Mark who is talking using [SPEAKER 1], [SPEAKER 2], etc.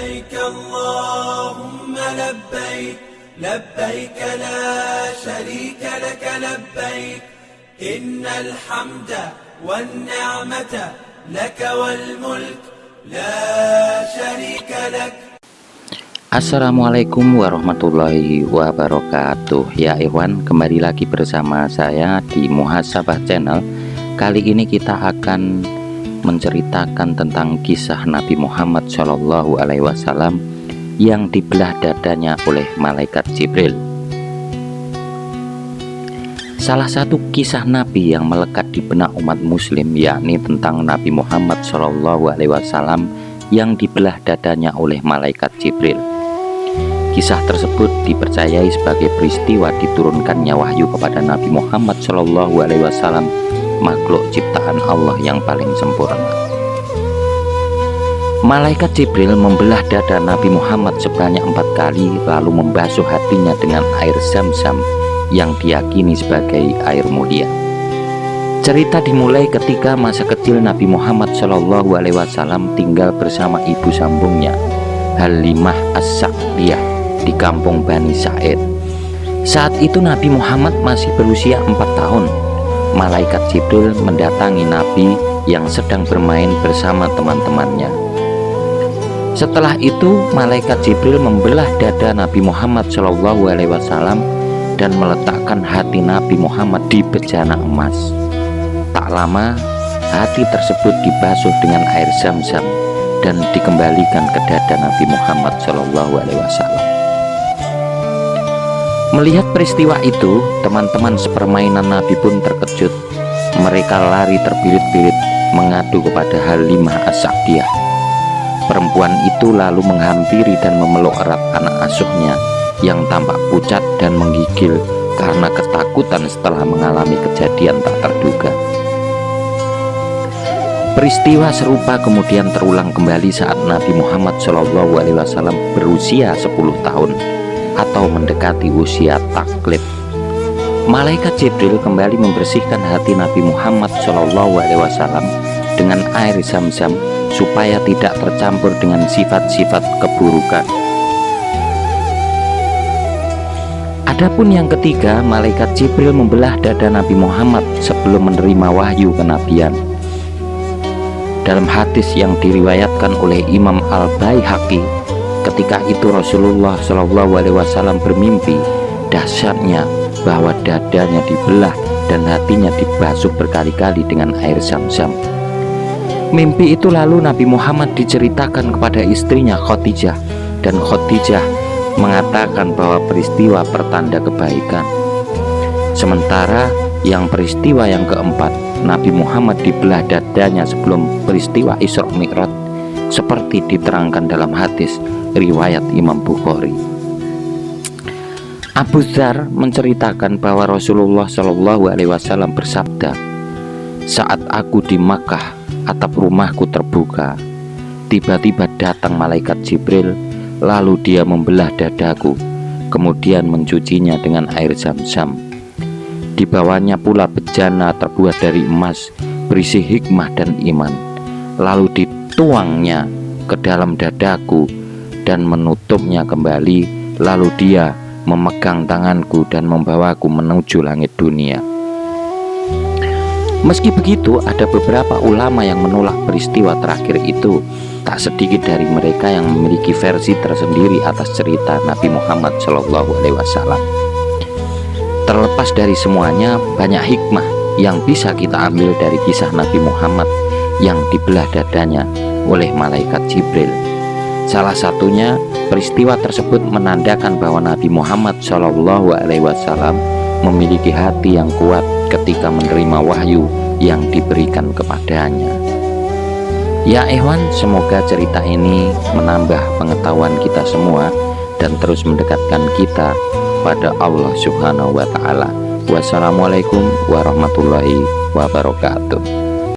[SPEAKER 1] لبيك اللهم لبيك لبيك لا شريك لك لبيك إن الحمد والنعمة لك والملك لا شريك لك.
[SPEAKER 2] Assalamualaikum warahmatullahi wabarakatuh. Ya ikhwan, kembali lagi bersama saya di Muhasabah Channel. Kali ini kita akan menceritakan tentang kisah Nabi Muhammad SAW yang dibelah dadanya oleh malaikat Jibril. Salah satu kisah Nabi yang melekat di benak umat muslim yakni tentang Nabi Muhammad SAW yang dibelah dadanya oleh malaikat Jibril. Kisah tersebut dipercayai sebagai peristiwa diturunkannya wahyu kepada Nabi Muhammad SAW, makhluk ciptaan Allah yang paling sempurna. Malaikat Jibril membelah dada Nabi Muhammad sebanyak 4 kali, lalu membasuh hatinya dengan air Zam-Zam yang diyakini sebagai air mulia. Cerita dimulai ketika masa kecil Nabi Muhammad SAW tinggal bersama ibu sambungnya, Halimah As-Sa'diyah, di kampung Bani Sa'id. Saat itu Nabi Muhammad masih berusia 4 tahun. Malaikat Jibril mendatangi Nabi yang sedang bermain bersama teman-temannya. Setelah itu malaikat Jibril membelah dada Nabi Muhammad SAW dan meletakkan hati Nabi Muhammad di bejana emas. Tak lama hati tersebut dibasuh dengan air Zam-Zam dan dikembalikan ke dada Nabi Muhammad SAW. Melihat peristiwa itu, teman-teman sepermainan Nabi pun terkejut. Mereka lari terbirit-birit mengadu kepada Halimah As-Sa'diyah. Perempuan itu lalu menghampiri dan memeluk erat anak asuhnya yang tampak pucat dan menggigil karena ketakutan setelah mengalami kejadian tak terduga. Peristiwa serupa kemudian terulang kembali saat Nabi Muhammad SAW berusia 10 tahun atau mendekati usia taklid. Malaikat Jibril kembali membersihkan hati Nabi Muhammad SAW dengan air Zam-Zam supaya tidak tercampur dengan sifat-sifat keburukan. Adapun yang ketiga, malaikat Jibril membelah dada Nabi Muhammad sebelum menerima wahyu kenabian. Dalam hadis yang diriwayatkan oleh Imam Al-Baihaqi, ketika itu Rasulullah SAW bermimpi dahsyatnya bahwa dadanya dibelah dan hatinya dibasuh berkali-kali dengan air Zam-Zam. Mimpi itu lalu Nabi Muhammad diceritakan kepada istrinya Khadijah, dan Khadijah mengatakan bahwa peristiwa pertanda kebaikan. Sementara yang peristiwa yang keempat, Nabi Muhammad dibelah dadanya sebelum peristiwa Isra Mi'raj, seperti diterangkan dalam hadis riwayat Imam Bukhari. Abu Dzar menceritakan bahwa Rasulullah SAW bersabda, "Saat aku di Makkah, atap rumahku terbuka. Tiba-tiba datang malaikat Jibril, lalu dia membelah dadaku, kemudian mencucinya dengan air Zam-Zam. Dibawanya pula bejana terbuat dari emas, berisi hikmah dan iman. Lalu dituangnya ke dalam dadaku dan menutupnya kembali, lalu dia memegang tanganku dan membawaku menuju langit dunia." Meski begitu, ada beberapa ulama yang menolak peristiwa terakhir itu. Tak sedikit dari mereka yang memiliki versi tersendiri atas cerita Nabi Muhammad SAW. Terlepas dari semuanya, banyak hikmah yang bisa kita ambil dari kisah Nabi Muhammad yang dibelah dadanya oleh malaikat Jibril. Salah satunya, peristiwa tersebut menandakan bahwa Nabi Muhammad SAW memiliki hati yang kuat ketika menerima wahyu yang diberikan kepadanya. Ya ikhwan, semoga cerita ini menambah pengetahuan kita semua dan terus mendekatkan kita pada Allah Subhanahu wa Ta'ala. Wassalamualaikum warahmatullahi wabarakatuh.